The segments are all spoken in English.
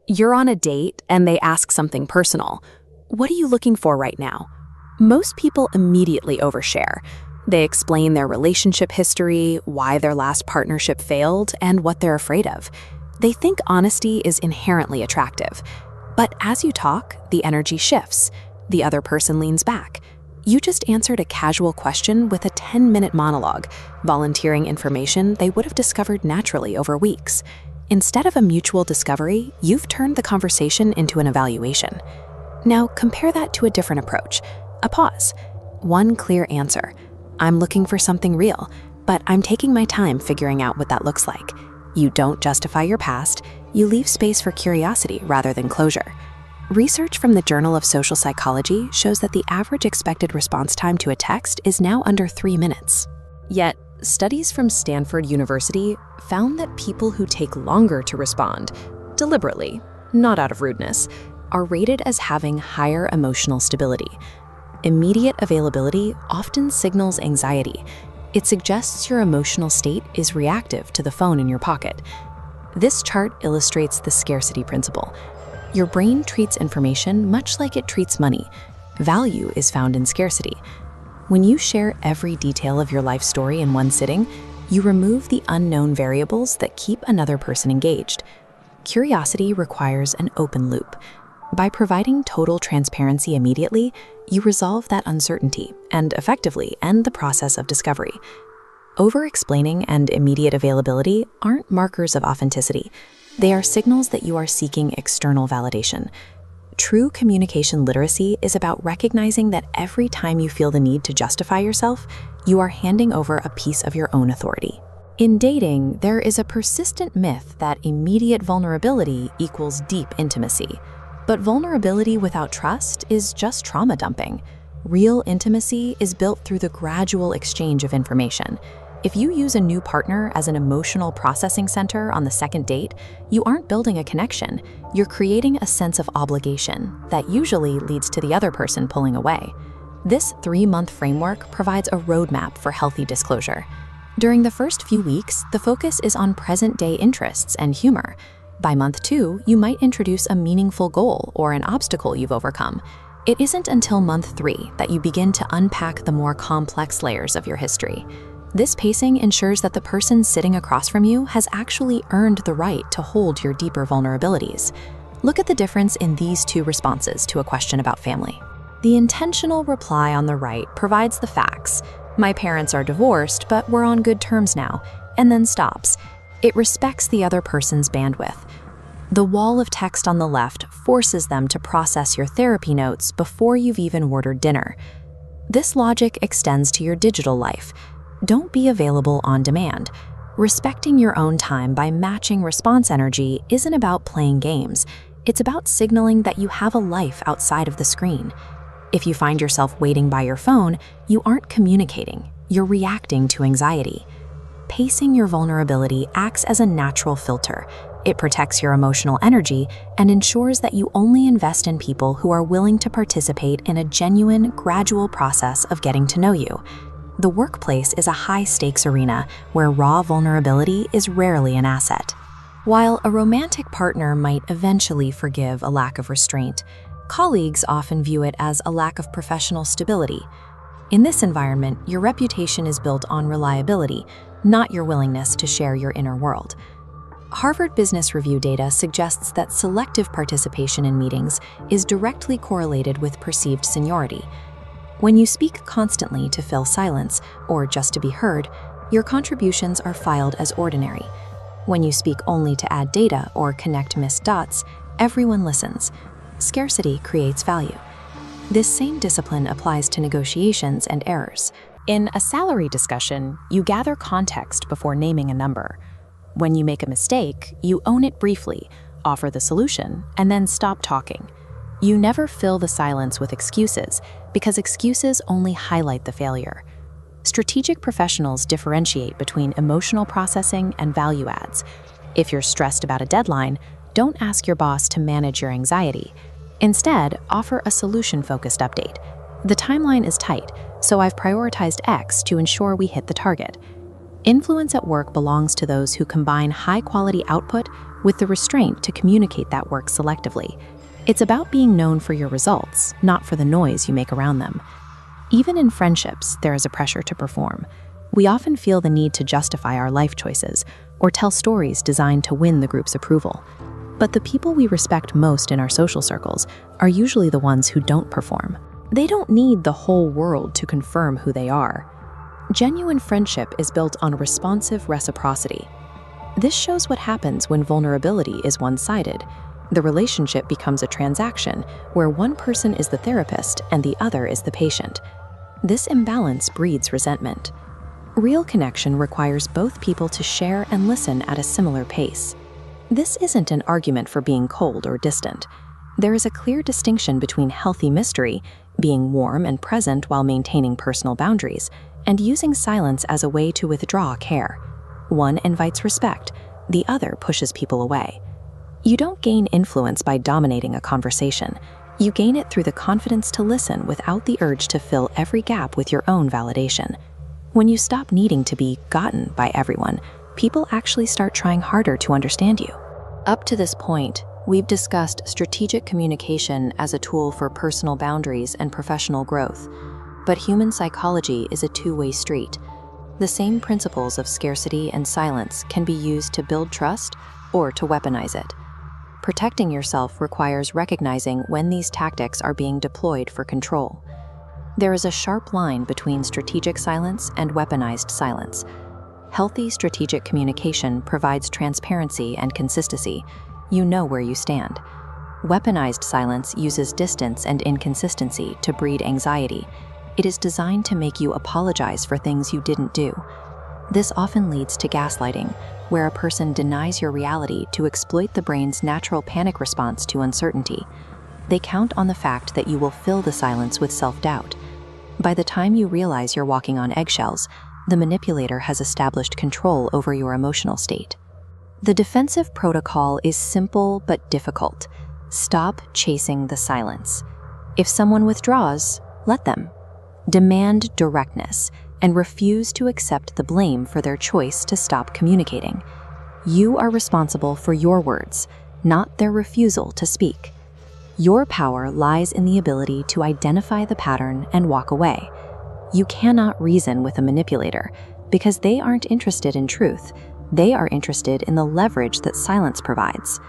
You're on a date and they ask something personal. What are you looking for right now? Most people immediately overshare. They explain their relationship history, why their last partnership failed, and what they're afraid of. They think honesty is inherently attractive. But as you talk, the energy shifts. The other person leans back. You just answered a casual question with a 10-minute monologue, volunteering information they would have discovered naturally over weeks. Instead of a mutual discovery, you've turned the conversation into an evaluation. Now compare that to a different approach. A pause. One clear answer. I'm looking for something real, but I'm taking my time figuring out what that looks like. You don't justify your past, you leave space for curiosity rather than closure. Research from the Journal of Social Psychology shows that the average expected response time to a text is now under 3 minutes. Yet, studies from Stanford University found that people who take longer to respond, deliberately, not out of rudeness, are rated as having higher emotional stability. Immediate availability often signals anxiety. It suggests your emotional state is reactive to the phone in your pocket. This chart illustrates the scarcity principle. Your brain treats information much like it treats money. Value is found in scarcity. When you share every detail of your life story in one sitting, you remove the unknown variables that keep another person engaged. Curiosity requires an open loop. By providing total transparency immediately, you resolve that uncertainty and effectively end the process of discovery. Over-explaining and immediate availability aren't markers of authenticity. They are signals that you are seeking external validation. True communication literacy is about recognizing that every time you feel the need to justify yourself, you are handing over a piece of your own authority. In dating, there is a persistent myth that immediate vulnerability equals deep intimacy. But vulnerability without trust is just trauma dumping. Real intimacy is built through the gradual exchange of information. If you use a new partner as an emotional processing center on the second date, you aren't building a connection. You're creating a sense of obligation that usually leads to the other person pulling away. This 3-month framework provides a roadmap for healthy disclosure. During the first few weeks, the focus is on present-day interests and humor. By month 2, you might introduce a meaningful goal or an obstacle you've overcome. It isn't until month 3 that you begin to unpack the more complex layers of your history. This pacing ensures that the person sitting across from you has actually earned the right to hold your deeper vulnerabilities. Look at the difference in these 2 responses to a question about family. The intentional reply on the right provides the facts. My parents are divorced, but we're on good terms now, and then stops. It respects the other person's bandwidth. The wall of text on the left forces them to process your therapy notes before you've even ordered dinner. This logic extends to your digital life. Don't be available on demand. Respecting your own time by matching response energy isn't about playing games. It's about signaling that you have a life outside of the screen. If you find yourself waiting by your phone, you aren't communicating. You're reacting to anxiety. Pacing your vulnerability acts as a natural filter. It protects your emotional energy and ensures that you only invest in people who are willing to participate in a genuine, gradual process of getting to know you. The workplace is a high-stakes arena where raw vulnerability is rarely an asset. While a romantic partner might eventually forgive a lack of restraint, colleagues often view it as a lack of professional stability. In this environment, your reputation is built on reliability, not your willingness to share your inner world. Harvard Business Review data suggests that selective participation in meetings is directly correlated with perceived seniority. When you speak constantly to fill silence or just to be heard, your contributions are filed as ordinary. When you speak only to add data or connect missed dots, everyone listens. Scarcity creates value. This same discipline applies to negotiations and errors. In a salary discussion, you gather context before naming a number. When you make a mistake, you own it briefly, offer the solution, and then stop talking. You never fill the silence with excuses, because excuses only highlight the failure. Strategic professionals differentiate between emotional processing and value adds. If you're stressed about a deadline, don't ask your boss to manage your anxiety. Instead, offer a solution-focused update. The timeline is tight, so I've prioritized X to ensure we hit the target. Influence at work belongs to those who combine high-quality output with the restraint to communicate that work selectively. It's about being known for your results, not for the noise you make around them. Even in friendships, there is a pressure to perform. We often feel the need to justify our life choices or tell stories designed to win the group's approval. But the people we respect most in our social circles are usually the ones who don't perform. They don't need the whole world to confirm who they are. Genuine friendship is built on responsive reciprocity. This shows what happens when vulnerability is one-sided. The relationship becomes a transaction where one person is the therapist and the other is the patient. This imbalance breeds resentment. Real connection requires both people to share and listen at a similar pace. This isn't an argument for being cold or distant. There is a clear distinction between healthy mystery, being warm and present while maintaining personal boundaries, and using silence as a way to withdraw care. One invites respect, the other pushes people away. You don't gain influence by dominating a conversation. You gain it through the confidence to listen without the urge to fill every gap with your own validation. When you stop needing to be gotten by everyone, people actually start trying harder to understand you. Up to this point, we've discussed strategic communication as a tool for personal boundaries and professional growth. But human psychology is a two-way street. The same principles of scarcity and silence can be used to build trust or to weaponize it. Protecting yourself requires recognizing when these tactics are being deployed for control. There is a sharp line between strategic silence and weaponized silence. Healthy strategic communication provides transparency and consistency. You know where you stand. Weaponized silence uses distance and inconsistency to breed anxiety. It is designed to make you apologize for things you didn't do. This often leads to gaslighting, where a person denies your reality to exploit the brain's natural panic response to uncertainty. They count on the fact that you will fill the silence with self-doubt. By the time you realize you're walking on eggshells, the manipulator has established control over your emotional state. The defensive protocol is simple but difficult. Stop chasing the silence. If someone withdraws, let them. Demand directness and refuse to accept the blame for their choice to stop communicating. You are responsible for your words, not their refusal to speak. Your power lies in the ability to identify the pattern and walk away. You cannot reason with a manipulator because they aren't interested in truth. They are interested in the leverage that silence provides.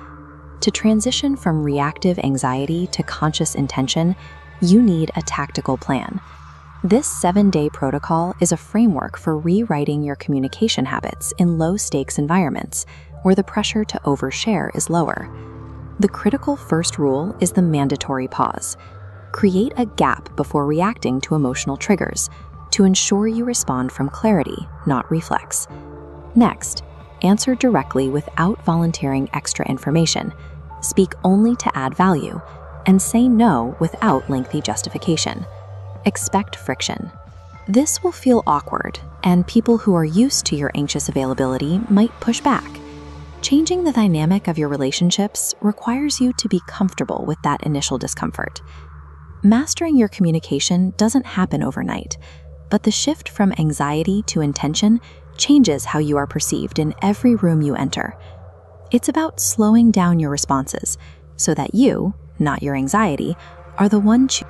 To transition from reactive anxiety to conscious intention, you need a tactical plan. This 7-day protocol is a framework for rewriting your communication habits in low-stakes environments where the pressure to overshare is lower. The critical first rule is the mandatory pause. Create a gap before reacting to emotional triggers to ensure you respond from clarity, not reflex. Next, answer directly without volunteering extra information. Speak only to add value, and say no without lengthy justification. Expect friction. This will feel awkward, and people who are used to your anxious availability might push back. Changing the dynamic of your relationships requires you to be comfortable with that initial discomfort. Mastering your communication doesn't happen overnight, but the shift from anxiety to intention changes how you are perceived in every room you enter. It's about slowing down your responses so that you, not your anxiety, are the one choosing